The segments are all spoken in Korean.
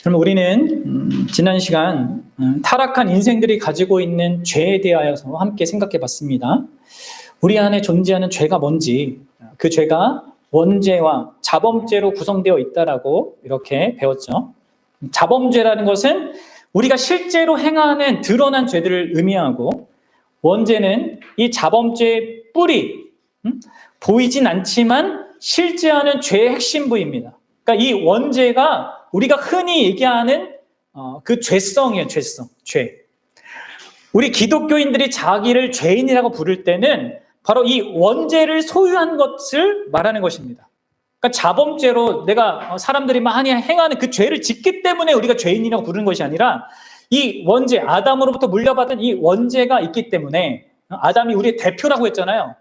그럼 우리는 지난 시간 타락한 인생들이 가지고 있는 죄에 대하여서 함께 생각해 봤습니다. 우리 안에 존재하는 죄가 뭔지, 그 죄가 원죄와 자범죄로 구성되어 있다라고 이렇게 배웠죠. 자범죄라는 것은 우리가 실제로 행하는 드러난 죄들을 의미하고, 원죄는 이 자범죄의 뿌리, 보이진 않지만 실제하는 죄의 핵심부입니다. 그러니까 이 원죄가 우리가 흔히 얘기하는 그 죄성이에요. 죄. 우리 기독교인들이 자기를 죄인이라고 부를 때는 바로 이 원죄를 소유한 것을 말하는 것입니다. 그러니까 자범죄로 내가 사람들이 많이 행하는 그 죄를 짓기 때문에 우리가 죄인이라고 부르는 것이 아니라, 이 원죄, 아담으로부터 물려받은 이 원죄가 있기 때문에, 아담이 우리의 대표라고 했잖아요.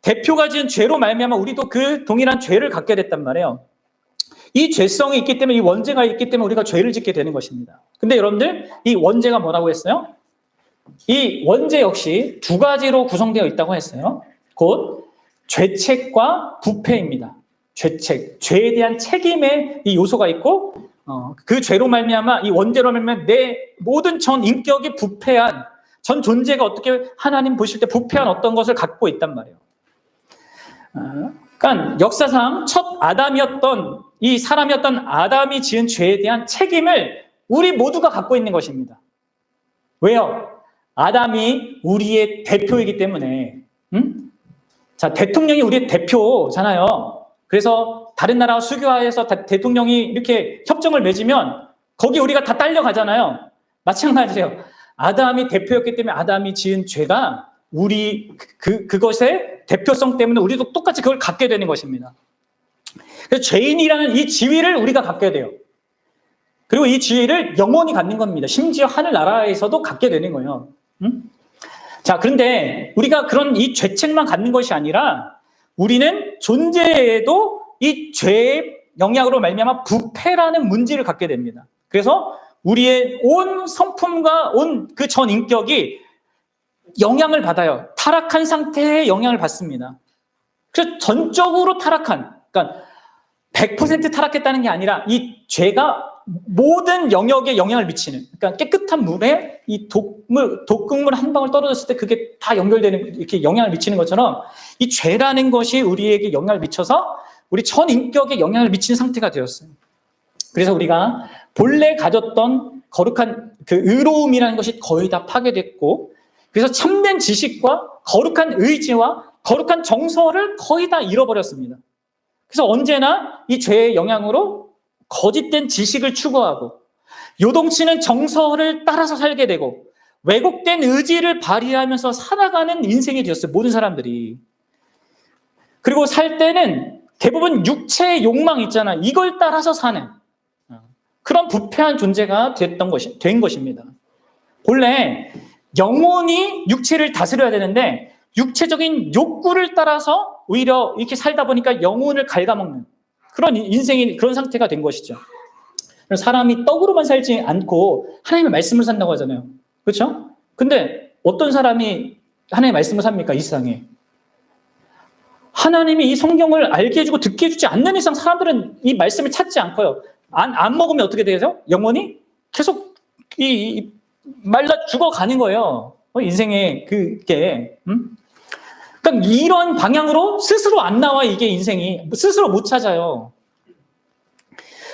대표가 지은 죄로 말미암아 우리도 그 동일한 죄를 갖게 됐단 말이에요. 이 죄성이 있기 때문에, 이 원죄가 있기 때문에 우리가 죄를 짓게 되는 것입니다. 근데 여러분들, 이 원죄가 뭐라고 했어요? 이 원죄 역시 두 가지로 구성되어 있다고 했어요. 곧 죄책과 부패입니다. 죄책, 죄에 대한 책임의 이 요소가 있고, 그 죄로 말미암아, 이 원죄로 말미암아 내 모든 전 인격이 부패한, 전 존재가 어떻게 하나님 보실 때 부패한 어떤 것을 갖고 있단 말이에요. 그러니까 역사상 첫 아담이었던, 이 사람이었던 아담이 지은 죄에 대한 책임을 우리 모두가 갖고 있는 것입니다. 왜요? 아담이 우리의 대표이기 때문에. 자, 대통령이 우리의 대표잖아요. 그래서 다른 나라와 수교화해서 대통령이 이렇게 협정을 맺으면 거기 우리가 다 딸려가잖아요. 마찬가지예요. 아담이 대표였기 때문에 아담이 지은 죄가 우리 그것의 대표성 때문에 우리도 똑같이 그걸 갖게 되는 것입니다. 그래서 죄인이라는 이 지위를 우리가 갖게 돼요. 그리고 이 지위를 영원히 갖는 겁니다. 심지어 하늘나라에서도 갖게 되는 거예요. 자, 그런데 우리가 그런 이 죄책만 갖는 것이 아니라, 우리는 존재에도 이 죄의 영향으로 말미암아 부패라는 문제를 갖게 됩니다. 그래서 우리의 온 성품과 온 그 전 인격이 영향을 받아요. 타락한 상태에 영향을 받습니다. 그래서 전적으로 타락한, 그러니까 100% 타락했다는 게 아니라 이 죄가 모든 영역에 영향을 미치는, 그러니까 깨끗한 물에 이 독극물 한 방울 떨어졌을 때 그게 다 연결되는, 이렇게 영향을 미치는 것처럼 이 죄라는 것이 우리에게 영향을 미쳐서 우리 전 인격에 영향을 미치는 상태가 되었어요. 그래서 우리가 본래 가졌던 거룩한 그 의로움이라는 것이 거의 다 파괴됐고, 그래서 참된 지식과 거룩한 의지와 거룩한 정서를 거의 다 잃어버렸습니다. 그래서 언제나 이 죄의 영향으로 거짓된 지식을 추구하고, 요동치는 정서를 따라서 살게 되고, 왜곡된 의지를 발휘하면서 살아가는 인생이 되었어요. 모든 사람들이. 그리고 살 때는 대부분 육체의 욕망 있잖아. 이걸 따라서 사는 그런 부패한 존재가 된 것입니다. 본래 영혼이 육체를 다스려야 되는데 육체적인 욕구를 따라서 오히려 이렇게 살다 보니까 영혼을 갉아먹는 그런 인생이, 그런 상태가 된 것이죠. 사람이 떡으로만 살지 않고 하나님의 말씀을 산다고 하잖아요. 그렇죠? 근데 어떤 사람이 하나님의 말씀을 삽니까? 이 세상에. 하나님이 이 성경을 알게 해주고 듣게 해주지 않는 이상 사람들은 이 말씀을 찾지 않고요. 안 먹으면 어떻게 되죠? 영혼이 계속 말라 죽어가는 거예요. 인생의 그게. 그러니까 이런 방향으로 스스로 안 나와, 이게 인생이. 스스로 못 찾아요.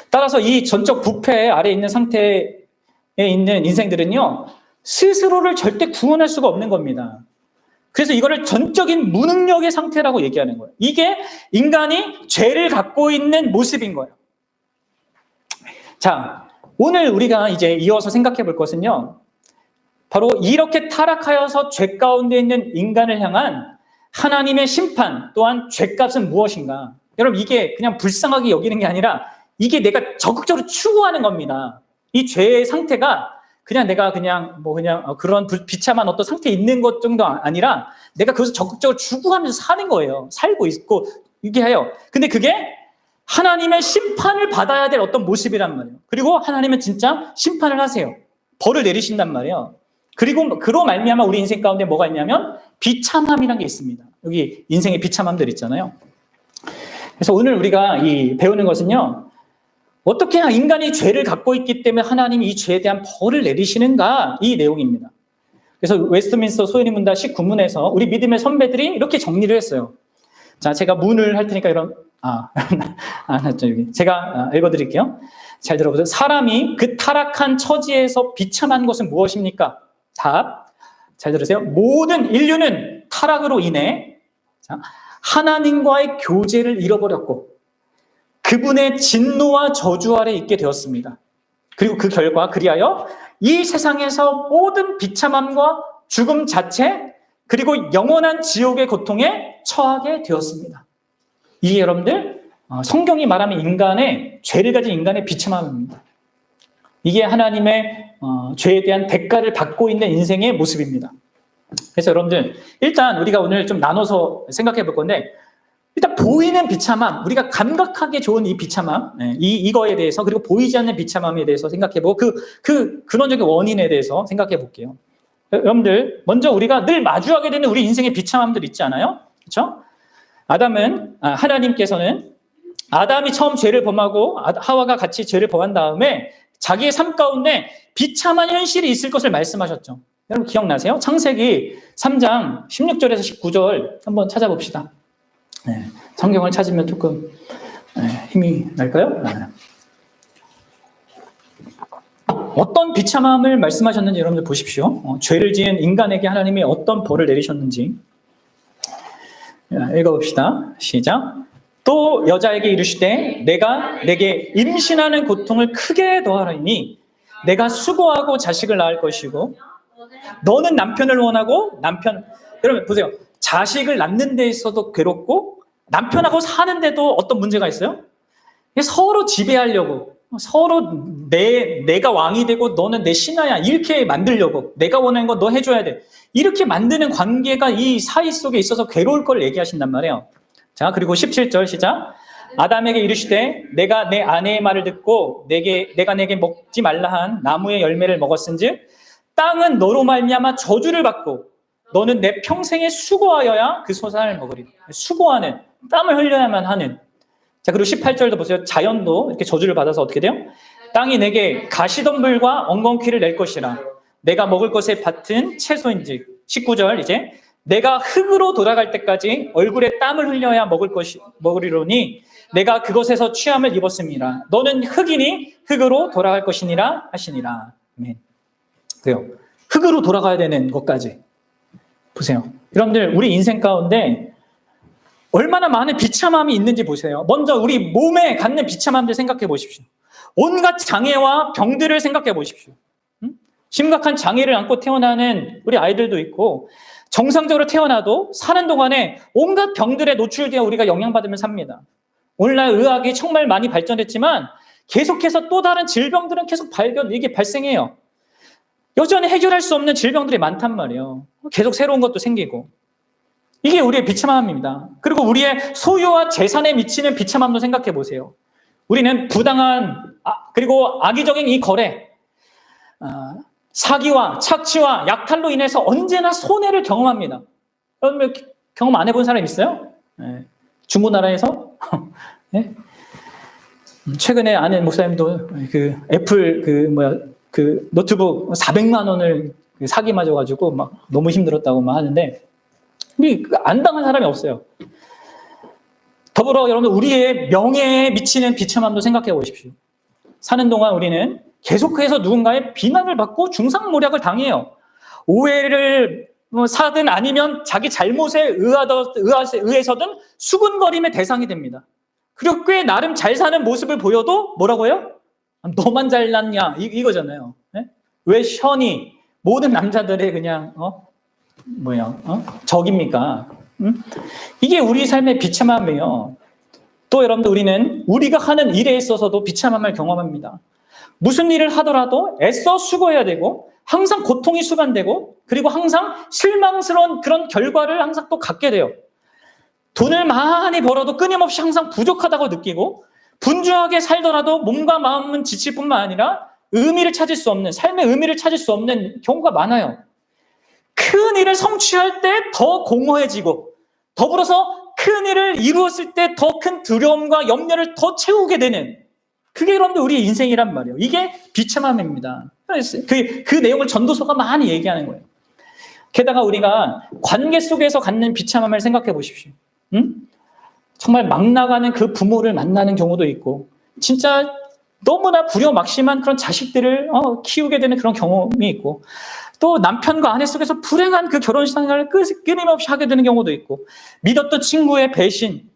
따라서 이 전적 부패 아래에 있는 상태에 있는 인생들은요, 스스로를 절대 구원할 수가 없는 겁니다. 그래서 이거를 전적인 무능력의 상태라고 얘기하는 거예요. 이게 인간이 죄를 갖고 있는 모습인 거예요. 자, 오늘 우리가 이제 이어서 생각해 볼 것은요, 바로 이렇게 타락하여서 죄 가운데 있는 인간을 향한 하나님의 심판, 또한 죄값은 무엇인가? 여러분, 이게 그냥 불쌍하게 여기는 게 아니라 이게 내가 적극적으로 추구하는 겁니다. 이 죄의 상태가 내가 그런 비참한 어떤 상태에 있는 것 정도 아니라 내가 그것을 적극적으로 추구하면서 사는 거예요. 살고 있고 이게 해요. 근데 그게 하나님의 심판을 받아야 될 어떤 모습이란 말이에요. 그리고 하나님은 진짜 심판을 하세요. 벌을 내리신단 말이에요. 그리고 그로 말미암아 우리 인생 가운데 뭐가 있냐면 비참함이라는 게 있습니다. 여기 인생의 비참함들 있잖아요. 그래서 오늘 우리가 배우는 것은요, 어떻게 인간이 죄를 갖고 있기 때문에 하나님이 이 죄에 대한 벌을 내리시는가? 이 내용입니다. 그래서 웨스트민스터 소요리 문답 19문에서 우리 믿음의 선배들이 이렇게 정리를 했어요. 자, 제가 문을 할 테니까 제가 읽어드릴게요. 잘 들어보세요. 사람이 그 타락한 처지에서 비참한 것은 무엇입니까? 답. 잘 들으세요. 모든 인류는 타락으로 인해 하나님과의 교제를 잃어버렸고 그분의 진노와 저주 아래 있게 되었습니다. 그리고 그 결과 그리하여 이 세상에서 모든 비참함과 죽음 자체 그리고 영원한 지옥의 고통에 처하게 되었습니다. 이게 여러분들 성경이 말하는 인간의 죄를 가진 인간의 비참함입니다. 이게 하나님의 죄에 대한 대가를 받고 있는 인생의 모습입니다. 그래서 여러분들 일단 우리가 오늘 좀 나눠서 생각해 볼 건데 일단 보이는 비참함, 우리가 감각하기 좋은 이 비참함, 이거에 대해서 그리고 보이지 않는 비참함에 대해서 생각해보고 그 근원적인 원인에 대해서 생각해 볼게요. 여러분들 먼저 우리가 늘 마주하게 되는 우리 인생의 비참함들 있지 않아요? 그렇죠? 하나님께서는 아담이 처음 죄를 범하고 하와가 같이 죄를 범한 다음에 자기의 삶 가운데 비참한 현실이 있을 것을 말씀하셨죠. 여러분 기억나세요? 창세기 3장 16절에서 19절 한번 찾아봅시다. 성경을 찾으면 조금 힘이 날까요? 어떤 비참함을 말씀하셨는지 여러분들 보십시오. 죄를 지은 인간에게 하나님이 어떤 벌을 내리셨는지 읽어봅시다. 시작. 또 여자에게 이르시되 내가 내게 임신하는 고통을 크게 더하리니 내가 수고하고 자식을 낳을 것이고 너는 남편을 원하고 여러분 보세요. 자식을 낳는 데 있어도 괴롭고 남편하고 사는데도 어떤 문제가 있어요? 서로 지배하려고 서로 내가 왕이 되고 너는 내 신하야 이렇게 만들려고 내가 원하는 거 너 해줘야 돼 이렇게 만드는 관계가 이 사이 속에 있어서 괴로울 걸 얘기하신단 말이에요. 자 그리고 17절 시작. 아담에게 이르시되 내가 내 아내의 말을 듣고 내가 내게 먹지 말라 한 나무의 열매를 먹었은즉 땅은 너로 말미암아 저주를 받고 너는 내 평생에 수고하여야 그 소산을 먹으리라. 수고하는 땀을 흘려야만 하는. 자 그리고 18절도 보세요. 자연도 이렇게 저주를 받아서 어떻게 돼요? 땅이 내게 가시덤불과 엉겅퀴를 낼 것이라. 내가 먹을 것의 밭은 채소인즉. 19절 이제 내가 흙으로 돌아갈 때까지 얼굴에 땀을 흘려야 먹으리로니 내가 그것에서 취함을 입었습니다. 너는 흙이니 흙으로 돌아갈 것이니라 하시니라. 아멘. 그래요. 흙으로 돌아가야 되는 것까지. 보세요. 여러분들 우리 인생 가운데 얼마나 많은 비참함이 있는지 보세요. 먼저 우리 몸에 갖는 비참함들 생각해 보십시오. 온갖 장애와 병들을 생각해 보십시오. 심각한 장애를 안고 태어나는 우리 아이들도 있고 정상적으로 태어나도 사는 동안에 온갖 병들에 노출되어 우리가 영향받으며 삽니다. 오늘날 의학이 정말 많이 발전했지만 계속해서 또 다른 질병들은 계속 이게 발생해요. 여전히 해결할 수 없는 질병들이 많단 말이에요. 계속 새로운 것도 생기고. 이게 우리의 비참함입니다. 그리고 우리의 소유와 재산에 미치는 비참함도 생각해 보세요. 우리는 부당한 그리고 악의적인 이 거래, 사기와 착취와 약탈로 인해서 언제나 손해를 경험합니다. 여러분 경험 안 해본 사람 있어요? 중고나라에서? 네? 최근에 아는 목사님도 애플 노트북 400만 원을 사기 맞아가지고 막 너무 힘들었다고 막 하는데 안 당한 사람이 없어요. 더불어 여러분들 우리의 명예에 미치는 비참함도 생각해 보십시오. 사는 동안 우리는 계속해서 누군가의 비난을 받고 중상모략을 당해요. 오해를 사든 아니면 자기 잘못에 의해서든 수군거림의 대상이 됩니다. 그리고 꽤 나름 잘 사는 모습을 보여도 뭐라고 해요? 너만 잘났냐 이거잖아요. 네? 왜 션이 모든 남자들의 그냥 적입니까? 이게 우리 삶의 비참함이에요. 또 여러분들 우리는 우리가 하는 일에 있어서도 비참함을 경험합니다. 무슨 일을 하더라도 애써 수고해야 되고 항상 고통이 수반되고 그리고 항상 실망스러운 그런 결과를 항상 또 갖게 돼요. 돈을 많이 벌어도 끊임없이 항상 부족하다고 느끼고 분주하게 살더라도 몸과 마음은 지칠 뿐만 아니라 삶의 의미를 찾을 수 없는 경우가 많아요. 큰 일을 성취할 때 더 공허해지고 더불어서 큰 일을 이루었을 때 더 큰 두려움과 염려를 더 채우게 되는 그게 여러분들 우리 인생이란 말이에요. 이게 비참함입니다. 그 내용을 전도서가 많이 얘기하는 거예요. 게다가 우리가 관계 속에서 갖는 비참함을 생각해 보십시오. 응? 정말 막 나가는 그 부모를 만나는 경우도 있고, 진짜 너무나 불효막심한 그런 자식들을 키우게 되는 그런 경험이 있고, 또 남편과 아내 속에서 불행한 그 결혼 생활을 끊임없이 하게 되는 경우도 있고, 믿었던 친구의 배신,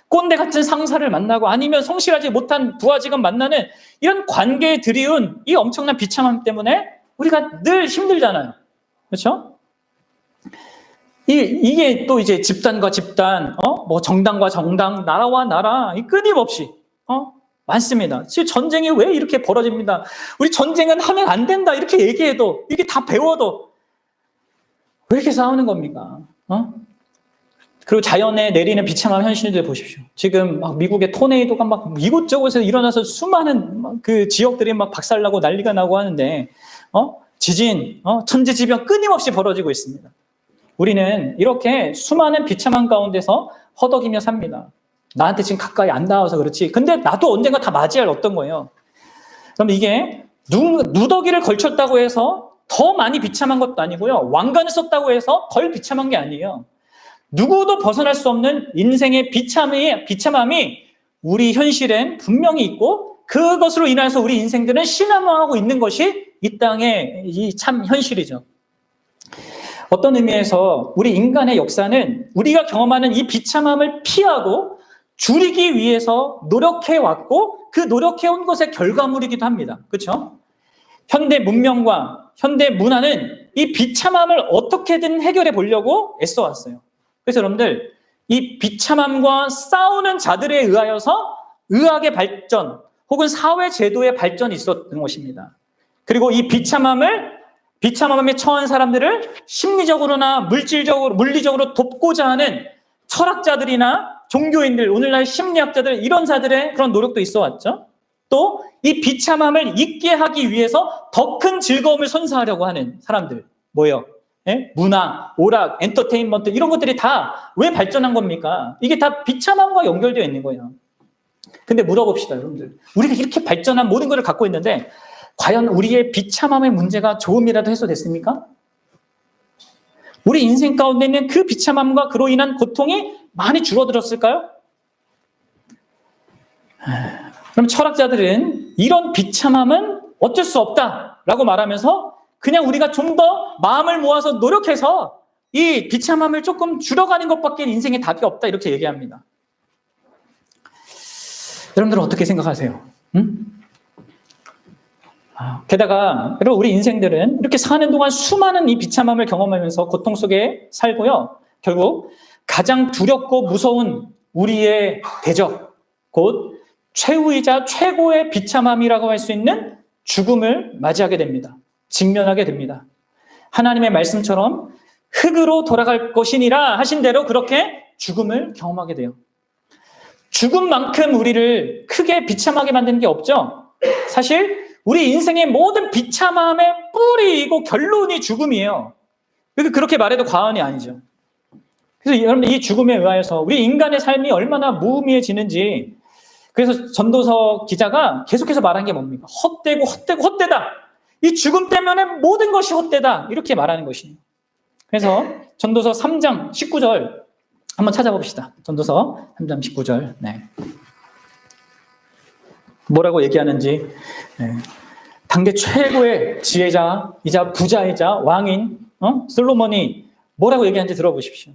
꼰대 같은 상사를 만나고, 아니면 성실하지 못한 부하 직원 만나는 이런 관계에 들이운 이 엄청난 비참함 때문에 우리가 늘 힘들잖아요. 그렇죠? 이게 또 이제 집단과 집단, 뭐 정당과 정당, 나라와 나라, 끊임없이, 많습니다. 지금 전쟁이 왜 이렇게 벌어집니다. 우리 전쟁은 하면 안 된다. 이렇게 얘기해도, 이게 다 배워도, 왜 이렇게 싸우는 겁니까? 그리고 자연에 내리는 비참한 현실들 보십시오. 지금 막 미국의 토네이도가 막 이곳저곳에서 일어나서 수많은 그 지역들이 막 박살나고 난리가 나고 하는데, 지진, 천재지변 끊임없이 벌어지고 있습니다. 우리는 이렇게 수많은 비참한 가운데서 허덕이며 삽니다. 나한테 지금 가까이 안 닿아서 그렇지. 근데 나도 언젠가 다 맞이할 어떤 거예요. 그럼 이게 누더기를 걸쳤다고 해서 더 많이 비참한 것도 아니고요. 왕관을 썼다고 해서 덜 비참한 게 아니에요. 누구도 벗어날 수 없는 인생의 비참함이 우리 현실엔 분명히 있고, 그것으로 인해서 우리 인생들은 신앙하고 있는 것이 이 땅의 이 참 현실이죠. 어떤 의미에서 우리 인간의 역사는 우리가 경험하는 이 비참함을 피하고 줄이기 위해서 노력해왔고, 그 노력해온 것의 결과물이기도 합니다. 그렇죠? 현대 문명과 현대 문화는 이 비참함을 어떻게든 해결해 보려고 애써왔어요. 그래서 여러분들, 이 비참함과 싸우는 자들에 의하여서 의학의 발전 혹은 사회 제도의 발전이 있었던 것입니다. 그리고 이 비참함에 처한 사람들을 심리적으로나 물리적으로 돕고자 하는 철학자들이나 종교인들, 오늘날 심리학자들, 이런 자들의 그런 노력도 있어 왔죠. 또 이 비참함을 잊게 하기 위해서 더 큰 즐거움을 선사하려고 하는 사람들, 뭐예요? 문화, 오락, 엔터테인먼트, 이런 것들이 다 왜 발전한 겁니까? 이게 다 비참함과 연결되어 있는 거예요. 근데 물어봅시다, 여러분들. 우리가 이렇게 발전한 모든 것을 갖고 있는데 과연 우리의 비참함의 문제가 조금이라도 해소됐습니까? 우리 인생 가운데 있는 그 비참함과 그로 인한 고통이 많이 줄어들었을까요? 그럼 철학자들은 이런 비참함은 어쩔 수 없다라고 말하면서 그냥 우리가 좀 더 마음을 모아서 노력해서 이 비참함을 조금 줄여가는 것밖에 인생에 답이 없다, 이렇게 얘기합니다. 여러분들은 어떻게 생각하세요? 게다가 여러분, 우리 인생들은 이렇게 사는 동안 수많은 이 비참함을 경험하면서 고통 속에 살고요. 결국 가장 두렵고 무서운 우리의 대적, 곧 최후이자 최고의 비참함이라고 할 수 있는 죽음을 맞이하게 됩니다. 직면하게 됩니다. 하나님의 말씀처럼 흙으로 돌아갈 것이니라 하신 대로 그렇게 죽음을 경험하게 돼요. 죽음만큼 우리를 크게 비참하게 만드는 게 없죠. 사실 우리 인생의 모든 비참함의 뿌리이고 결론이 죽음이에요. 그렇게 말해도 과언이 아니죠. 그래서 여러분, 이 죽음에 의하여서 우리 인간의 삶이 얼마나 무의미해지는지, 그래서 전도서 기자가 계속해서 말한 게 뭡니까? 헛되다. 이 죽음 때문에 모든 것이 헛되다. 이렇게 말하는 것이에요. 그래서 전도서 3장 19절 한번 찾아봅시다. 전도서 3장 19절. 네. 뭐라고 얘기하는지. 네. 당대 최고의 지혜자이자 부자이자 왕인 솔로몬이 뭐라고 얘기하는지 들어보십시오.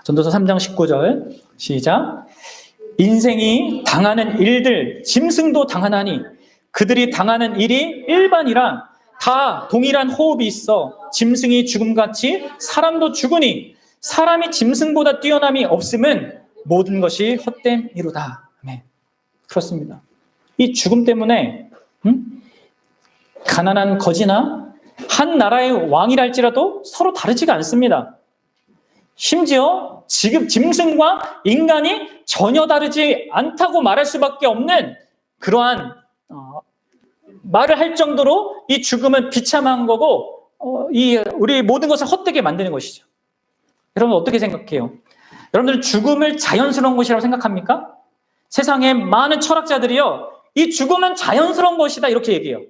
전도서 3장 19절 시작. 인생이 당하는 일들 짐승도 당하나니 그들이 당하는 일이 일반이라 다 동일한 호흡이 있어 짐승이 죽음같이 사람도 죽으니 사람이 짐승보다 뛰어남이 없음은 모든 것이 헛됨이로다. 네. 그렇습니다. 이 죽음 때문에 가난한 거지나 한 나라의 왕이랄지라도 서로 다르지가 않습니다. 심지어 지금 짐승과 인간이 전혀 다르지 않다고 말할 수밖에 없는 그러한 말을 할 정도로 이 죽음은 비참한 거고 우리 모든 것을 헛되게 만드는 것이죠. 여러분 어떻게 생각해요? 여러분들은 죽음을 자연스러운 것이라고 생각합니까? 세상에 많은 철학자들이요, 이 죽음은 자연스러운 것이다 이렇게 얘기해요.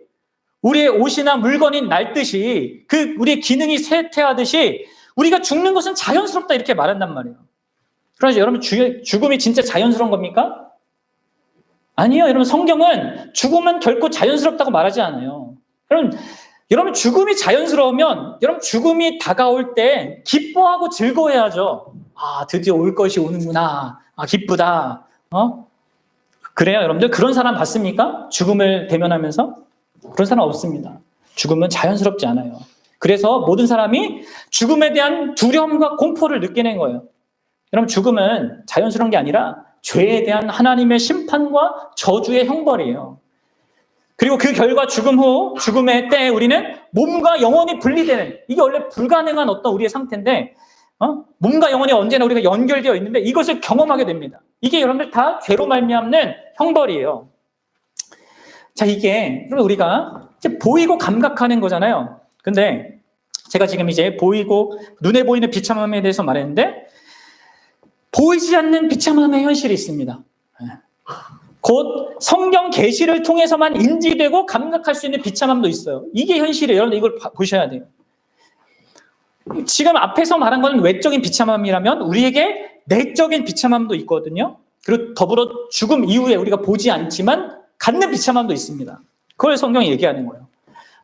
우리의 옷이나 물건이 낡듯이 우리의 기능이 쇠퇴하듯이 우리가 죽는 것은 자연스럽다 이렇게 말한단 말이에요. 그러죠. 여러분 죽음이 진짜 자연스러운 겁니까? 아니요. 여러분 성경은 죽음은 결코 자연스럽다고 말하지 않아요. 여러분 죽음이 자연스러우면 여러분 죽음이 다가올 때 기뻐하고 즐거워해야죠. 아 드디어 올 것이 오는구나. 아 기쁘다. 그래요 여러분들? 그런 사람 봤습니까? 죽음을 대면하면서? 그런 사람 없습니다. 죽음은 자연스럽지 않아요. 그래서 모든 사람이 죽음에 대한 두려움과 공포를 느끼는 거예요. 여러분 죽음은 자연스러운 게 아니라 죄에 대한 하나님의 심판과 저주의 형벌이에요. 그리고 그 결과 죽음 후 죽음의 때에 우리는 몸과 영혼이 분리되는, 이게 원래 불가능한 어떤 우리의 상태인데 몸과 영혼이 언제나 우리가 연결되어 있는데 이것을 경험하게 됩니다. 이게 여러분들 다 죄로 말미암는 형벌이에요. 자, 이게 여러분 우리가 이제 보이고 감각하는 거잖아요. 근데 제가 지금 이제 보이고 눈에 보이는 비참함에 대해서 말했는데 보이지 않는 비참함의 현실이 있습니다. 곧 성경 계시를 통해서만 인지되고 감각할 수 있는 비참함도 있어요. 이게 현실이에요. 여러분 이걸 보셔야 돼요. 지금 앞에서 말한 건 외적인 비참함이라면 우리에게 내적인 비참함도 있거든요. 그리고 더불어 죽음 이후에 우리가 보지 않지만 갖는 비참함도 있습니다. 그걸 성경이 얘기하는 거예요.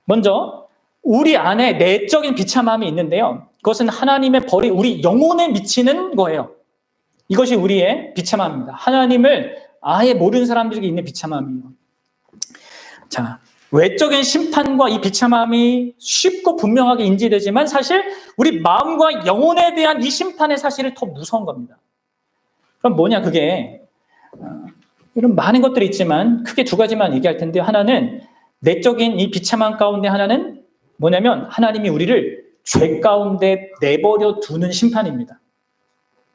먼저 우리 안에 내적인 비참함이 있는데요. 그것은 하나님의 벌이 우리 영혼에 미치는 거예요. 이것이 우리의 비참함입니다. 하나님을 아예 모르는 사람들에게 있는 비참함이에요. 자, 외적인 심판과 이 비참함이 쉽고 분명하게 인지되지만 사실 우리 마음과 영혼에 대한 이 심판의 사실이 더 무서운 겁니다. 그럼 뭐냐 그게 이런 많은 것들이 있지만 크게 두 가지만 얘기할 텐데 하나는 내적인 이 비참함 가운데 하나는 뭐냐면 하나님이 우리를 죄 가운데 내버려 두는 심판입니다.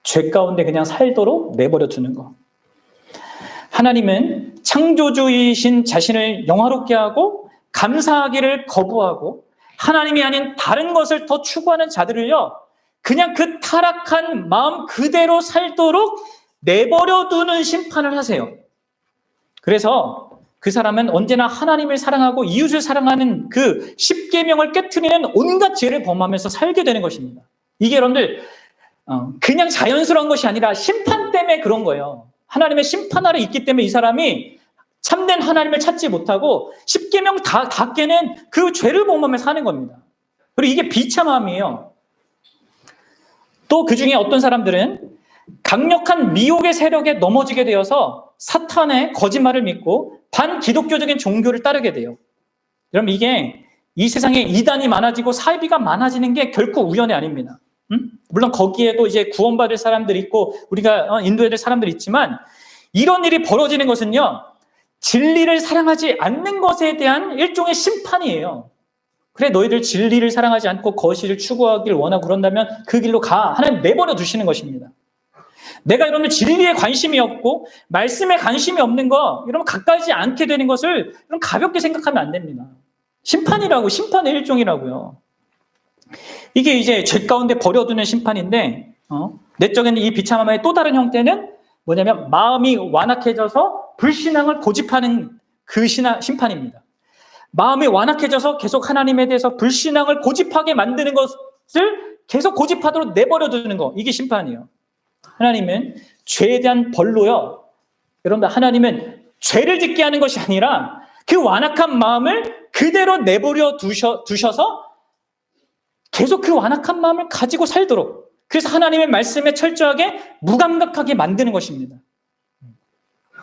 죄 가운데 그냥 살도록 내버려 두는 거. 하나님은 창조주이신 자신을 영화롭게 하고 감사하기를 거부하고 하나님이 아닌 다른 것을 더 추구하는 자들을요 그냥 그 타락한 마음 그대로 살도록 내버려 두는 심판을 하세요. 그래서 그 사람은 언제나 하나님을 사랑하고 이웃을 사랑하는 그 십계명을 깨트리는 온갖 죄를 범하면서 살게 되는 것입니다. 이게 여러분들 그냥 자연스러운 것이 아니라 심판 때문에 그런 거예요. 하나님의 심판 아래 있기 때문에 이 사람이 참된 하나님을 찾지 못하고 십계명 다 깨는 그 죄를 범하면서 사는 겁니다. 그리고 이게 비참함이에요. 또 그 중에 어떤 사람들은 강력한 미혹의 세력에 넘어지게 되어서 사탄의 거짓말을 믿고 반기독교적인 종교를 따르게 돼요. 여러분 이게 이 세상에 이단이 많아지고 사이비가 많아지는 게 결코 우연이 아닙니다. 물론 거기에도 이제 구원받을 사람들이 있고 우리가 인도해야 될 사람들이 있지만 이런 일이 벌어지는 것은요 진리를 사랑하지 않는 것에 대한 일종의 심판이에요. 그래 너희들 진리를 사랑하지 않고 거실을 추구하길 원하고 그런다면 그 길로 가. 하나님 내버려 두시는 것입니다. 내가 여러분 진리에 관심이 없고 말씀에 관심이 없는 거 여러분 가까이지 않게 되는 것을 여러분 가볍게 생각하면 안 됩니다. 심판이라고, 심판의 일종이라고요. 이게 이제 죄 가운데 버려두는 심판인데 내적인 이 비참함의 또 다른 형태는 뭐냐면 마음이 완악해져서 불신앙을 고집하는 그 심판입니다. 마음이 완악해져서 계속 하나님에 대해서 불신앙을 고집하게 만드는 것을 계속 고집하도록 내버려 두는 거, 이게 심판이에요. 하나님은 죄에 대한 벌로요. 여러분들 하나님은 죄를 짓게 하는 것이 아니라 그 완악한 마음을 그대로 내버려 두셔서 계속 그 완악한 마음을 가지고 살도록, 그래서 하나님의 말씀에 철저하게 무감각하게 만드는 것입니다.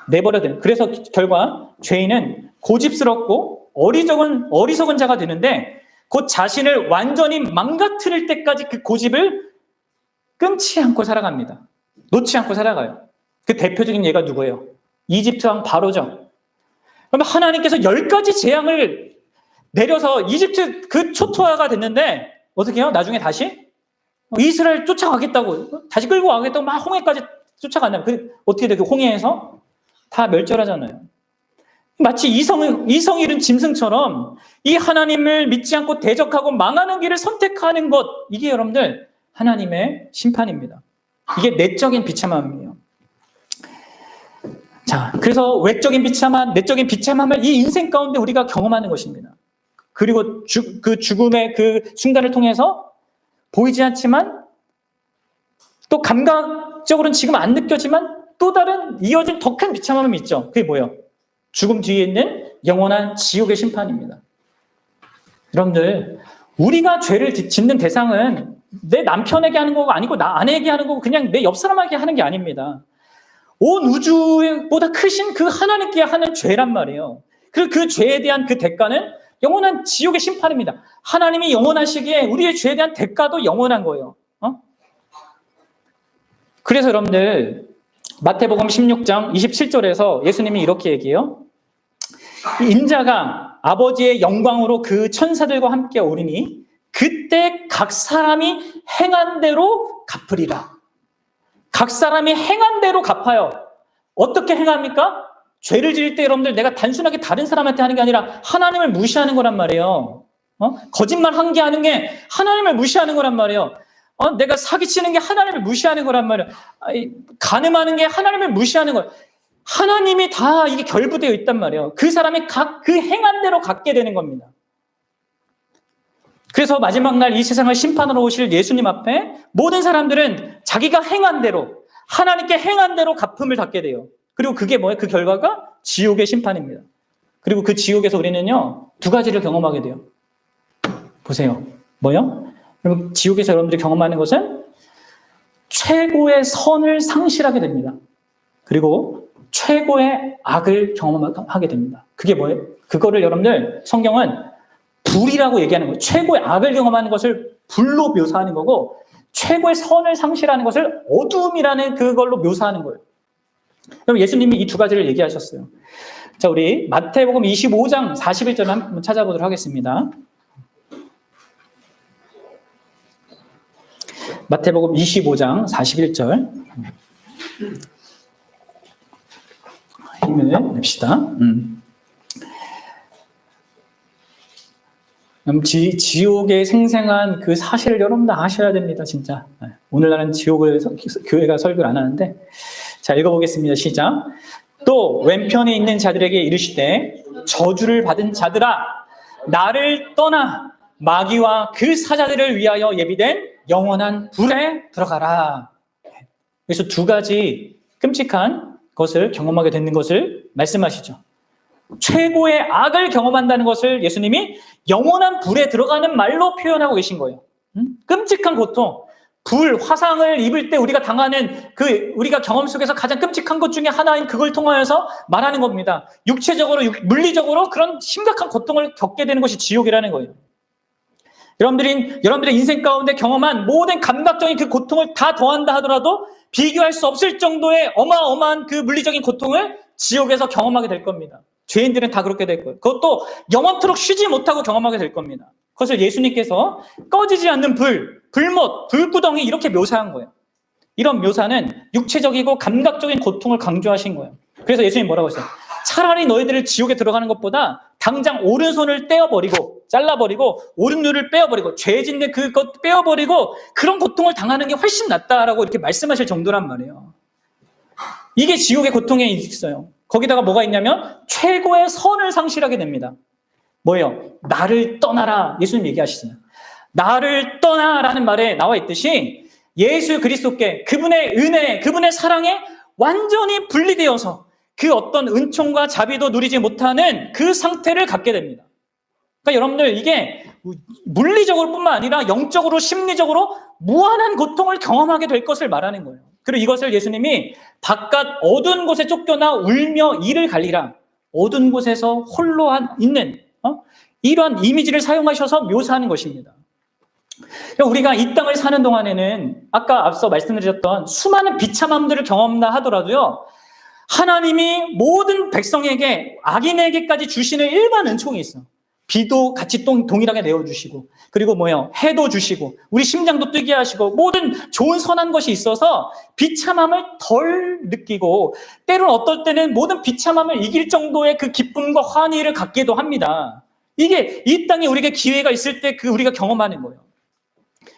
내버려두는. 그래서 결과 죄인은 고집스럽고 어리석은 자가 되는데 곧 자신을 완전히 망가뜨릴 때까지 그 고집을 끊지 않고 살아갑니다. 놓지 않고 살아가요. 그 대표적인 예가 누구예요? 이집트 왕 바로죠. 그러면 하나님께서 10가지 재앙을 내려서 이집트 그 초토화가 됐는데 어떻게 해요? 나중에 다시 이스라엘 쫓아가겠다고, 다시 끌고 가겠다고 막 홍해까지 쫓아간다면 어떻게 돼요? 그 홍해에서 다 멸절하잖아요. 마치 이성 잃은 짐승처럼 이 하나님을 믿지 않고 대적하고 망하는 길을 선택하는 것, 이게 여러분들 하나님의 심판입니다. 이게 내적인 비참함이에요. 자, 그래서 외적인 비참함, 내적인 비참함을 이 인생 가운데 우리가 경험하는 것입니다. 그리고 그 죽음의 그 순간을 통해서 보이지 않지만 또 감각적으로는 지금 안 느껴지만 또 다른 이어진 더 큰 비참함이 있죠. 그게 뭐예요? 죽음 뒤에 있는 영원한 지옥의 심판입니다. 여러분들, 우리가 죄를 짓는 대상은 내 남편에게 하는 거가 아니고 나 아내에게 하는 거고 그냥 내 옆 사람에게 하는 게 아닙니다. 온 우주보다 크신 그 하나님께 하는 죄란 말이에요. 그 죄에 대한 그 대가는 영원한 지옥의 심판입니다. 하나님이 영원하시기에 우리의 죄에 대한 대가도 영원한 거예요. 그래서 여러분들 마태복음 16장 27절에서 예수님이 이렇게 얘기해요. 인자가 아버지의 영광으로 그 천사들과 함께 오리니 그때 각 사람이 행한 대로 갚으리라. 각 사람이 행한 대로 갚아요. 어떻게 행합니까? 죄를 지을 때 여러분들 내가 단순하게 다른 사람한테 하는 게 아니라 하나님을 무시하는 거란 말이에요. 거짓말 한 게 하는 게 하나님을 무시하는 거란 말이에요. 내가 사기치는 게 하나님을 무시하는 거란 말이에요. 간음하는 게 하나님을 무시하는 거예요. 하나님이 다 이게 결부되어 있단 말이에요. 그 사람이 각 그 행한 대로 갚게 되는 겁니다. 그래서 마지막 날 이 세상을 심판하러 오실 예수님 앞에 모든 사람들은 자기가 행한 대로 하나님께 행한 대로 갚음을 받게 돼요. 그리고 그게 뭐예요? 그 결과가 지옥의 심판입니다. 그리고 그 지옥에서 우리는요 2가지를 경험하게 돼요. 보세요. 뭐요? 여러분, 지옥에서 여러분들이 경험하는 것은 최고의 선을 상실하게 됩니다. 그리고 최고의 악을 경험하게 됩니다. 그게 뭐예요? 그거를 여러분들 성경은 불이라고 얘기하는 거예요. 최고의 악을 경험하는 것을 불로 묘사하는 거고 최고의 선을 상실하는 것을 어두움이라는 그걸로 묘사하는 거예요. 그럼 예수님이 이 2가지를 얘기하셨어요. 자, 우리 마태복음 25장 41절 한번 찾아보도록 하겠습니다. 마태복음 25장 41절. 힘을 냅시다. 지옥에 생생한 그 사실을 여러분 다 아셔야 됩니다, 진짜. 오늘날은 지옥을 교회가 설교를 안 하는데. 자, 읽어보겠습니다. 시작. 또 왼편에 있는 자들에게 이르시되 저주를 받은 자들아 나를 떠나 마귀와 그 사자들을 위하여 예비된 영원한 불에 들어가라. 그래서 2가지 끔찍한 것을 경험하게 되는 것을 말씀하시죠. 최고의 악을 경험한다는 것을 예수님이 영원한 불에 들어가는 말로 표현하고 계신 거예요. 끔찍한 고통, 불, 화상을 입을 때 우리가 당하는 우리가 경험 속에서 가장 끔찍한 것 중에 하나인 그걸 통하여서 말하는 겁니다. 육체적으로, 물리적으로 그런 심각한 고통을 겪게 되는 것이 지옥이라는 거예요. 여러분들의 인생 가운데 경험한 모든 감각적인 그 고통을 다 더한다 하더라도 비교할 수 없을 정도의 어마어마한 그 물리적인 고통을 지옥에서 경험하게 될 겁니다. 죄인들은 다 그렇게 될 거예요. 그것도 영원토록 쉬지 못하고 경험하게 될 겁니다. 그것을 예수님께서 꺼지지 않는 불못, 불구덩이 이렇게 묘사한 거예요. 이런 묘사는 육체적이고 감각적인 고통을 강조하신 거예요. 그래서 예수님 뭐라고 했어요? 차라리 너희들을 지옥에 들어가는 것보다 당장 오른손을 떼어버리고 잘라버리고 오른눈을 빼어버리고 죄 짓는 그것 빼어버리고 그런 고통을 당하는 게 훨씬 낫다라고 이렇게 말씀하실 정도란 말이에요. 이게 지옥의 고통에 있어요. 거기다가 뭐가 있냐면 최고의 선을 상실하게 됩니다. 뭐예요? 나를 떠나라. 예수님 얘기하시잖아요. 나를 떠나라는 말에 나와 있듯이 예수 그리스도께 그분의 은혜, 그분의 사랑에 완전히 분리되어서 그 어떤 은총과 자비도 누리지 못하는 그 상태를 갖게 됩니다. 그러니까 여러분들 이게 물리적으로 뿐만 아니라 영적으로 심리적으로 무한한 고통을 경험하게 될 것을 말하는 거예요. 그리고 이것을 예수님이 바깥 어두운 곳에 쫓겨나 울며 이를 갈리라. 어두운 곳에서 홀로 있는 이러한 이미지를 사용하셔서 묘사하는 것입니다. 우리가 이 땅을 사는 동안에는 아까 앞서 말씀드렸던 수많은 비참함들을 경험한다 하더라도요. 하나님이 모든 백성에게 악인에게까지 주시는 일반 은총이 있어. 비도 같이 동일하게 내어주시고 그리고 해도 주시고 우리 심장도 뛰게 하시고 모든 좋은 선한 것이 있어서 비참함을 덜 느끼고 때로는 어떨 때는 모든 비참함을 이길 정도의 그 기쁨과 환희를 갖기도 합니다. 이게 이 땅에 우리에게 기회가 있을 때 우리가 경험하는 거예요.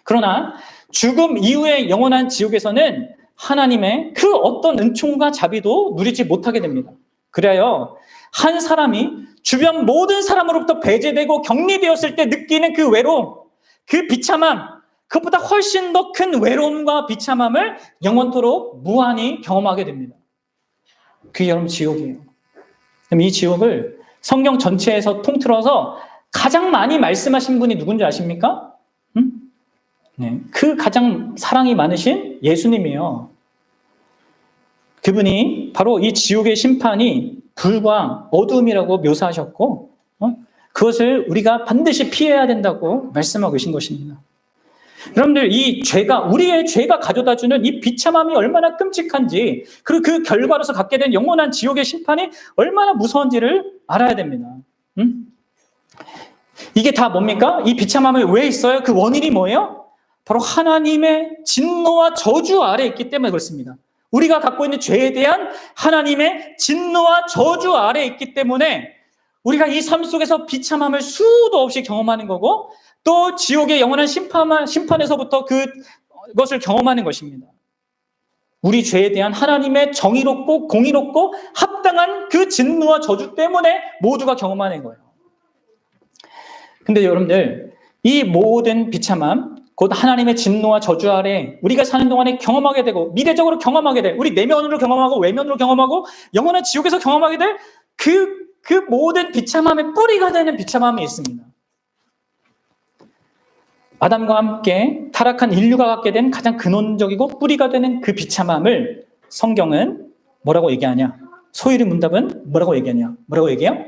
그러나 죽음 이후의 영원한 지옥에서는 하나님의 그 어떤 은총과 자비도 누리지 못하게 됩니다. 그래요, 한 사람이 주변 모든 사람으로부터 배제되고 격리되었을 때 느끼는 그 외로움, 그 비참함, 그것보다 훨씬 더 큰 외로움과 비참함을 영원토록 무한히 경험하게 됩니다. 그게 여러분 지옥이에요. 그럼 이 지옥을 성경 전체에서 통틀어서 가장 많이 말씀하신 분이 누군지 아십니까? 네, 그 가장 사랑이 많으신 예수님이에요. 그분이 바로 이 지옥의 심판이 불과 어둠이라고 묘사하셨고, 그것을 우리가 반드시 피해야 된다고 말씀하고 계신 것입니다. 여러분들, 이 죄가, 우리의 죄가 가져다주는 이 비참함이 얼마나 끔찍한지, 그리고 그 결과로서 갖게 된 영원한 지옥의 심판이 얼마나 무서운지를 알아야 됩니다. 이게 다 뭡니까? 이 비참함이 왜 있어요? 그 원인이 뭐예요? 바로 하나님의 진노와 저주 아래에 있기 때문에 그렇습니다. 우리가 갖고 있는 죄에 대한 하나님의 진노와 저주 아래에 있기 때문에 우리가 이 삶 속에서 비참함을 수도 없이 경험하는 거고, 또 지옥의 영원한 심판에서부터 그것을 경험하는 것입니다. 우리 죄에 대한 하나님의 정의롭고 공의롭고 합당한 그 진노와 저주 때문에 모두가 경험하는 거예요. 근데 여러분들, 이 모든 비참함, 곧 하나님의 진노와 저주 아래 우리가 사는 동안에 경험하게 되고, 미래적으로 경험하게 될, 우리 내면으로 경험하고 외면으로 경험하고 영원한 지옥에서 경험하게 될 그 모든 비참함의 뿌리가 되는 비참함이 있습니다. 아담과 함께 타락한 인류가 갖게 된 가장 근원적이고 뿌리가 되는 그 비참함을 성경은 뭐라고 얘기하냐? 소위 문답은 뭐라고 얘기하냐? 뭐라고 얘기해요?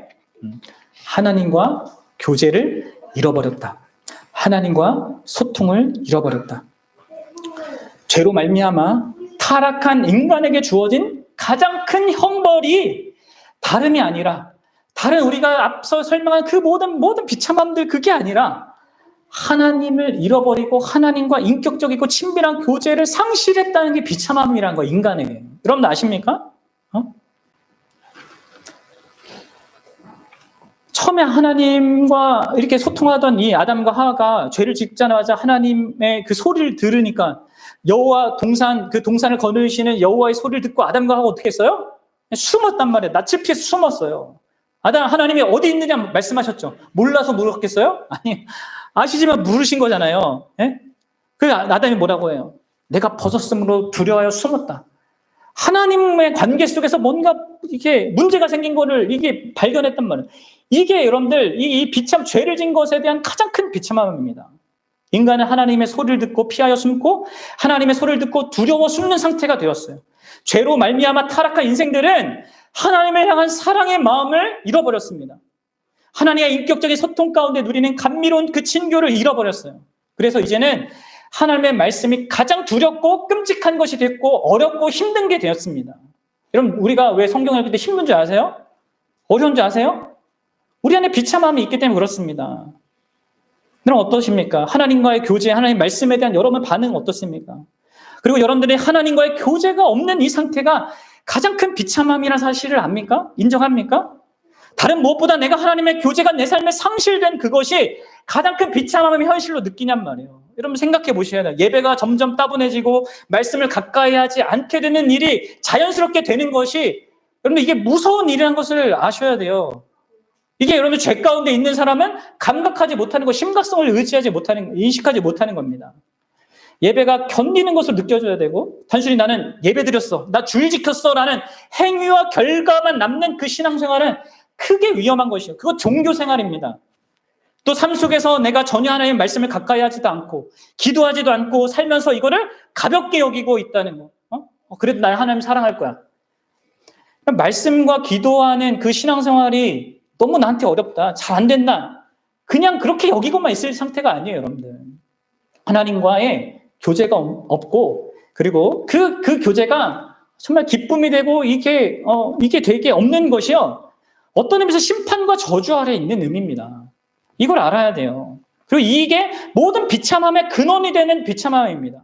하나님과 교제를 잃어버렸다. 하나님과 소통을 잃어버렸다. 죄로 말미암아 타락한 인간에게 주어진 가장 큰 형벌이 다름이 아니라, 다른 우리가 앞서 설명한 그 모든 비참함들, 그게 아니라 하나님을 잃어버리고 하나님과 인격적이고 친밀한 교제를 상실했다는 게 비참함이라는 거, 인간에게. 여러분 아십니까? 처음에 하나님과 이렇게 소통하던 이 아담과 하와가 죄를 짓자마자 하나님의 그 소리를 들으니까, 여호와 그 동산을 거느리시는 여호와의 소리를 듣고 아담과 하와가 어떻게 했어요? 숨었단 말이에요. 낯을 피해서 숨었어요. 하나님이 어디 있느냐 말씀하셨죠. 몰라서 물었겠어요? 아니, 아시지만 물으신 거잖아요. 예? 그래서 아담이 뭐라고 해요? 내가 벗었으므로 두려워하여 숨었다. 하나님의 관계 속에서 뭔가 이게 문제가 생긴 거를 이게 발견했단 말이에요. 이게 여러분들, 이 비참, 죄를 진 것에 대한 가장 큰 비참함입니다. 인간은 하나님의 소리를 듣고 피하여 숨고, 하나님의 소리를 듣고 두려워 숨는 상태가 되었어요. 죄로 말미암아 타락한 인생들은 하나님을 향한 사랑의 마음을 잃어버렸습니다. 하나님의 인격적인 소통 가운데 누리는 감미로운 그 친교를 잃어버렸어요. 그래서 이제는 하나님의 말씀이 가장 두렵고 끔찍한 것이 됐고, 어렵고 힘든 게 되었습니다. 여러분, 우리가 왜 성경을 읽을 때 힘든 줄 아세요? 어려운 줄 아세요? 우리 안에 비참함이 있기 때문에 그렇습니다. 그럼 어떠십니까? 하나님과의 교제, 하나님 말씀에 대한 여러분 반응 어떻습니까? 그리고 여러분들이 하나님과의 교제가 없는 이 상태가 가장 큰 비참함이라는 사실을 압니까? 인정합니까? 다른 무엇보다 내가 하나님의 교제가 내 삶에 상실된 그것이 가장 큰 비참함의 현실로 느끼냔 말이에요. 여러분 생각해 보셔야 돼요. 예배가 점점 따분해지고 말씀을 가까이 하지 않게 되는 일이 자연스럽게 되는 것이, 여러분 이게 무서운 일이라는 것을 아셔야 돼요. 이게 여러분 죄 가운데 있는 사람은 감각하지 못하는 것, 심각성을 인식하지 못하는 겁니다. 예배가 견디는 것으로 느껴져야 되고, 단순히 나는 예배 드렸어, 나 주일 지켰어 라는 행위와 결과만 남는 그 신앙생활은 크게 위험한 것이에요. 그거 종교생활입니다. 또 삶 속에서 내가 전혀 하나님의 말씀을 가까이 하지도 않고 기도하지도 않고 살면서 이거를 가볍게 여기고 있다는 거. 그래도 날 하나님 사랑할 거야. 말씀과 기도하는 그 신앙생활이 너무 나한테 어렵다, 잘 안 된다, 그냥 그렇게 여기고만 있을 상태가 아니에요. 여러분들, 하나님과의 교제가 없고, 그리고 그 교제가 정말 기쁨이 되고 이게 되게 없는 것이요, 어떤 의미에서 심판과 저주 아래에 있는 의미입니다. 이걸 알아야 돼요. 그리고 이게 모든 비참함의 근원이 되는 비참함입니다.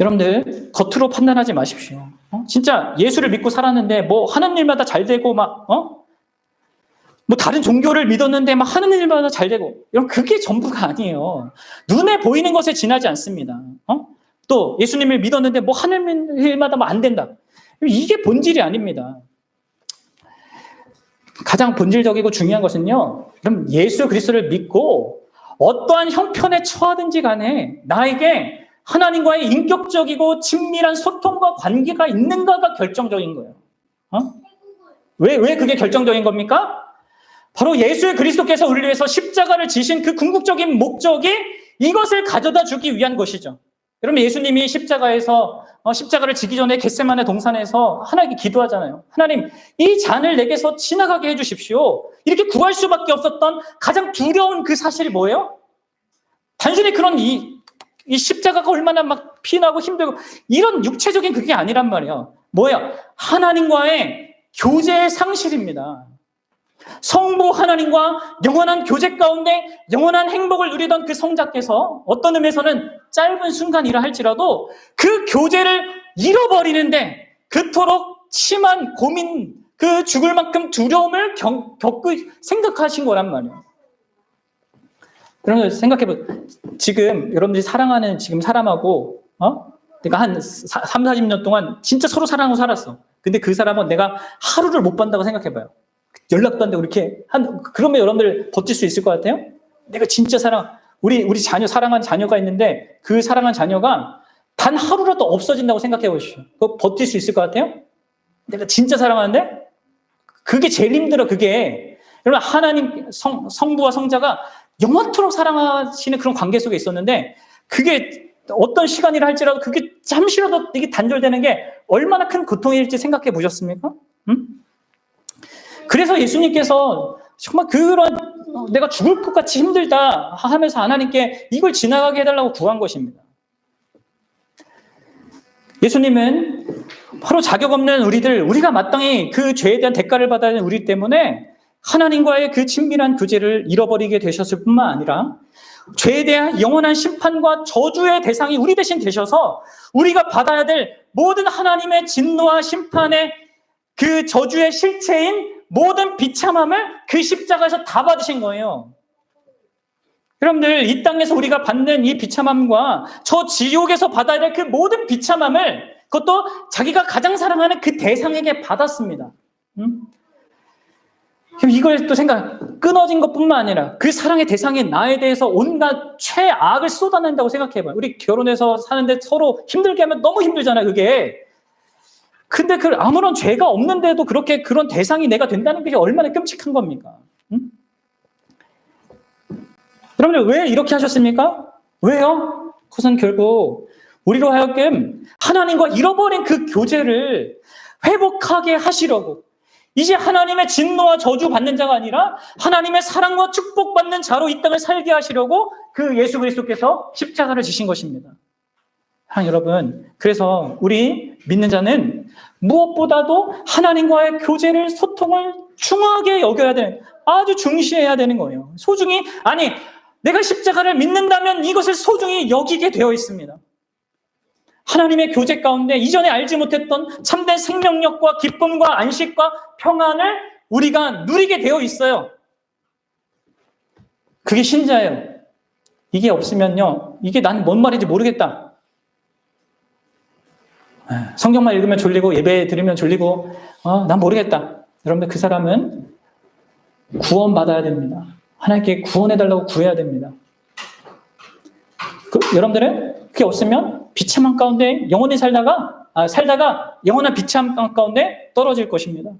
여러분들 겉으로 판단하지 마십시오. 진짜 예수를 믿고 살았는데 뭐 하는 일마다 잘 되고 뭐 다른 종교를 믿었는데 막 하는 일마다 잘 되고, 여러분 그게 전부가 아니에요. 눈에 보이는 것에 지나지 않습니다. 또 예수님을 믿었는데 뭐 하는 일마다 뭐 안 된다. 이게 본질이 아닙니다. 가장 본질적이고 중요한 것은요, 그럼 예수 그리스도를 믿고 어떠한 형편에 처하든지 간에 나에게 하나님과의 인격적이고 친밀한 소통과 관계가 있는가가 결정적인 거예요. 왜 그게 결정적인 겁니까? 바로 예수 그리스도께서 우리를 위해서 십자가를 지신 그 궁극적인 목적이 이것을 가져다 주기 위한 것이죠. 여러분, 예수님이 십자가를 지기 전에 겟세마네 동산에서 하나님께 기도하잖아요. 하나님, 이 잔을 내게서 지나가게 해주십시오. 이렇게 구할 수밖에 없었던 가장 두려운 그 사실이 뭐예요? 단순히 그런 이 십자가가 얼마나 막 피나고 힘들고 이런 육체적인 그게 아니란 말이에요. 뭐예요? 하나님과의 교제의 상실입니다. 성부 하나님과 영원한 교제 가운데 영원한 행복을 누리던 그 성자께서 어떤 의미에서는 짧은 순간이라 할지라도 그 교제를 잃어버리는데 그토록 심한 고민, 그 죽을 만큼 두려움을 생각하신 거란 말이에요. 그러면 생각해보세요. 지금 여러분들이 사랑하는 지금 사람하고 내가 한 3, 40년 동안 진짜 서로 사랑하고 살았어. 근데 그 사람은 내가 하루를 못 본다고 생각해봐요. 연락도 안 되고 이렇게 그러면 여러분들 버틸 수 있을 것 같아요? 내가 진짜 우리 자녀, 사랑하는 자녀가 있는데 그 사랑하는 자녀가 단 하루라도 없어진다고 생각해 보십시오. 그거 버틸 수 있을 것 같아요? 내가 진짜 사랑하는데? 그게 제일 힘들어, 그게. 여러분, 하나님, 성부와 성자가 영원토록 사랑하시는 그런 관계 속에 있었는데 그게 어떤 시간이라 할지라도 그게 잠시라도 이게 단절되는 게 얼마나 큰 고통일지 생각해 보셨습니까? 그래서 예수님께서 정말 그런 내가 죽을 것 같이 힘들다 하면서 하나님께 이걸 지나가게 해달라고 구한 것입니다. 예수님은 바로 자격 없는 우리가 마땅히 그 죄에 대한 대가를 받아야 하는 우리 때문에 하나님과의 그 친밀한 교제를 잃어버리게 되셨을 뿐만 아니라 죄에 대한 영원한 심판과 저주의 대상이 우리 대신 되셔서 우리가 받아야 될 모든 하나님의 진노와 심판의 그 저주의 실체인 모든 비참함을 그 십자가에서 다 받으신 거예요. 여러분들, 이 땅에서 우리가 받는 이 비참함과 저 지옥에서 받아야 될 그 모든 비참함을 그것도 자기가 가장 사랑하는 그 대상에게 받았습니다. 이걸 또 끊어진 것뿐만 아니라 그 사랑의 대상인 나에 대해서 온갖 최악을 쏟아낸다고 생각해봐요. 우리 결혼해서 사는데 서로 힘들게 하면 너무 힘들잖아요, 그게. 근데 아무런 죄가 없는데도 그렇게 그런 대상이 내가 된다는 게 얼마나 끔찍한 겁니까? 여러분들, 왜 이렇게 하셨습니까? 왜요? 그것은 결국 우리로 하여금 하나님과 잃어버린 그 교제를 회복하게 하시려고, 이제 하나님의 진노와 저주 받는 자가 아니라 하나님의 사랑과 축복받는 자로 이 땅을 살게 하시려고 그 예수 그리스도께서 십자가를 지신 것입니다. 여러분, 그래서 우리 믿는 자는 무엇보다도 하나님과의 교제를, 소통을 중요하게 여겨야 되는, 아주 중시해야 되는 거예요. 소중히, 내가 십자가를 믿는다면 이것을 소중히 여기게 되어 있습니다. 하나님의 교제 가운데 이전에 알지 못했던 참된 생명력과 기쁨과 안식과 평안을 우리가 누리게 되어 있어요. 그게 신자예요. 이게 없으면요, 이게 난 뭔 말인지 모르겠다. 성경만 읽으면 졸리고 예배 드리면 졸리고 난 모르겠다. 여러분들, 그 사람은 구원받아야 됩니다. 하나님께 구원해달라고 구해야 됩니다. 여러분들은 그게 없으면 비참한 가운데 영원히 살다가 영원한 비참한 가운데 떨어질 것입니다.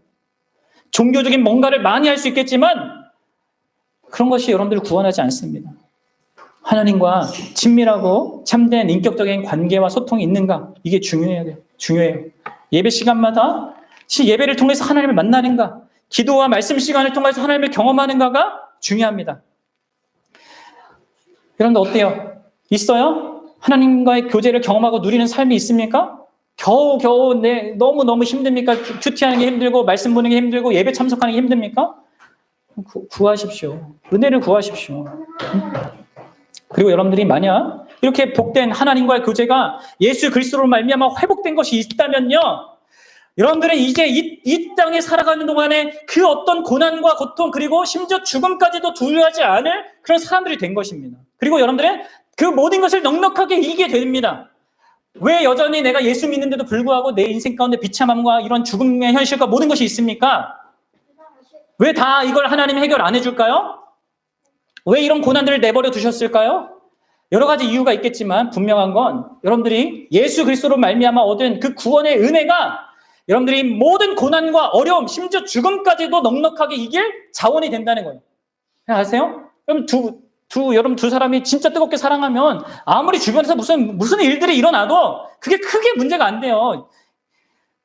종교적인 뭔가를 많이 할 수 있겠지만 그런 것이 여러분들을 구원하지 않습니다. 하나님과 친밀하고 참된 인격적인 관계와 소통이 있는가, 이게 중요해요. 예배 시간마다 예배를 통해서 하나님을 만나는가, 기도와 말씀 시간을 통해서 하나님을 경험하는가가 중요합니다. 여러분들 어때요? 있어요? 하나님과의 교제를 경험하고 누리는 삶이 있습니까? 겨우 너무너무 힘듭니까? 큐티하는 게 힘들고 말씀 보는 게 힘들고 예배 참석하는 게 힘듭니까? 구하십시오. 은혜를 구하십시오. 그리고 여러분들이 만약 이렇게 복된 하나님과의 교제가 예수 그리스도로 말미암아 회복된 것이 있다면요, 여러분들은 이제 이 땅에 살아가는 동안에 그 어떤 고난과 고통, 그리고 심지어 죽음까지도 두려워하지 않을 그런 사람들이 된 것입니다. 그리고 여러분들은 그 모든 것을 넉넉하게 이기게 됩니다. 왜 여전히 내가 예수 믿는데도 불구하고 내 인생 가운데 비참함과 이런 죽음의 현실과 모든 것이 있습니까? 왜 다 이걸 하나님이 해결 안 해줄까요? 왜 이런 고난들을 내버려 두셨을까요? 여러 가지 이유가 있겠지만 분명한 건 여러분들이 예수 그리스도로 말미암아 얻은 그 구원의 은혜가 여러분들이 모든 고난과 어려움, 심지어 죽음까지도 넉넉하게 이길 자원이 된다는 거예요. 아세요? 여러분 두 사람이 진짜 뜨겁게 사랑하면 아무리 주변에서 무슨 일들이 일어나도 그게 크게 문제가 안 돼요.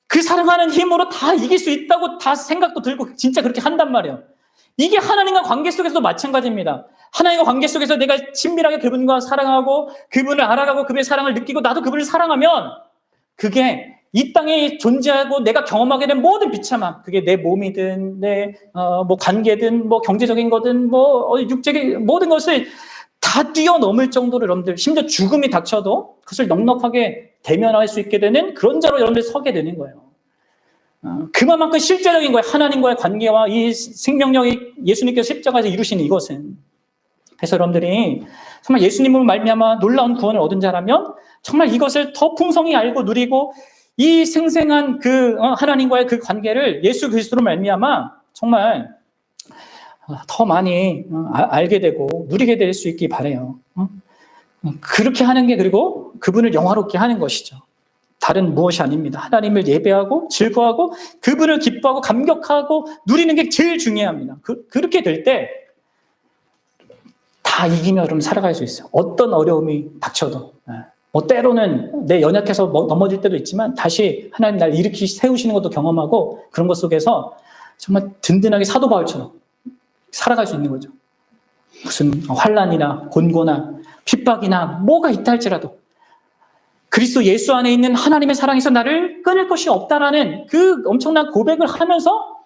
그 사랑하는 힘으로 다 이길 수 있다고 다 생각도 들고 진짜 그렇게 한단 말이에요. 이게 하나님과 관계 속에서도 마찬가지입니다. 하나님과 관계 속에서 내가 친밀하게 그분과 사랑하고 그분을 알아가고 그분의 사랑을 느끼고 나도 그분을 사랑하면 그게 이 땅에 존재하고 내가 경험하게 된 모든 비참함, 그게 내 몸이든 내 뭐 관계든 뭐 경제적인 거든 뭐 육적인 모든 것을 다 뛰어넘을 정도로 여러분들 심지어 죽음이 닥쳐도 그것을 넉넉하게 대면할 수 있게 되는 그런 자로 여러분들 서게 되는 거예요. 그만큼 실제적인 거예요. 하나님과의 관계와 이 생명력이 예수님께서 십자가에서 이루시는 이것은. 그래서 여러분들이 정말 예수님으로 말미암아 놀라운 구원을 얻은 자라면 정말 이것을 더 풍성히 알고 누리고 이 생생한 그 하나님과의 그 관계를 예수 그리스도로 말미암아 정말 더 많이 알게 되고 누리게 될 수 있기 바라요. 그렇게 하는 게 그리고 그분을 영화롭게 하는 것이죠. 다른 무엇이 아닙니다. 하나님을 예배하고 즐거워하고 그분을 기뻐하고 감격하고 누리는 게 제일 중요합니다. 그렇게 될 때 다 이기며 여러분 살아갈 수 있어요. 어떤 어려움이 닥쳐도. 뭐 때로는 내 연약해서 넘어질 때도 있지만 다시 하나님 날 일으키 세우시는 것도 경험하고 그런 것 속에서 정말 든든하게 사도 바울처럼 살아갈 수 있는 거죠. 무슨 환난이나 곤고나 핍박이나 뭐가 있다 할지라도 그리스도 예수 안에 있는 하나님의 사랑에서 나를 끊을 것이 없다라는 그 엄청난 고백을 하면서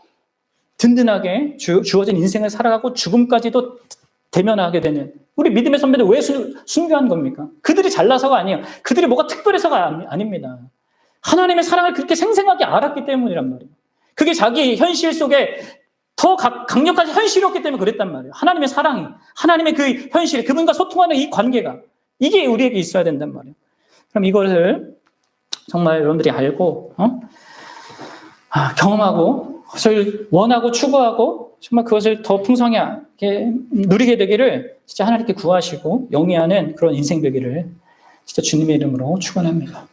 든든하게 주어진 인생을 살아가고 죽음까지도 대면하게 되는 우리 믿음의 선배들 왜 순교한 겁니까? 그들이 잘나서가 아니에요. 그들이 뭐가 특별해서가 아닙니다. 하나님의 사랑을 그렇게 생생하게 알았기 때문이란 말이에요. 그게 자기 현실 속에 더 강력한 현실이었기 때문에 그랬단 말이에요. 하나님의 사랑이, 하나님의 그 현실, 그분과 소통하는 이 관계가 이게 우리에게 있어야 된단 말이에요. 그럼 이것을 정말 여러분들이 알고 경험하고 그것을 원하고 추구하고 정말 그것을 더 풍성하게 누리게 되기를 진짜 하나님께 구하시고 영위하는 그런 인생 되기를 진짜 주님의 이름으로 축원합니다.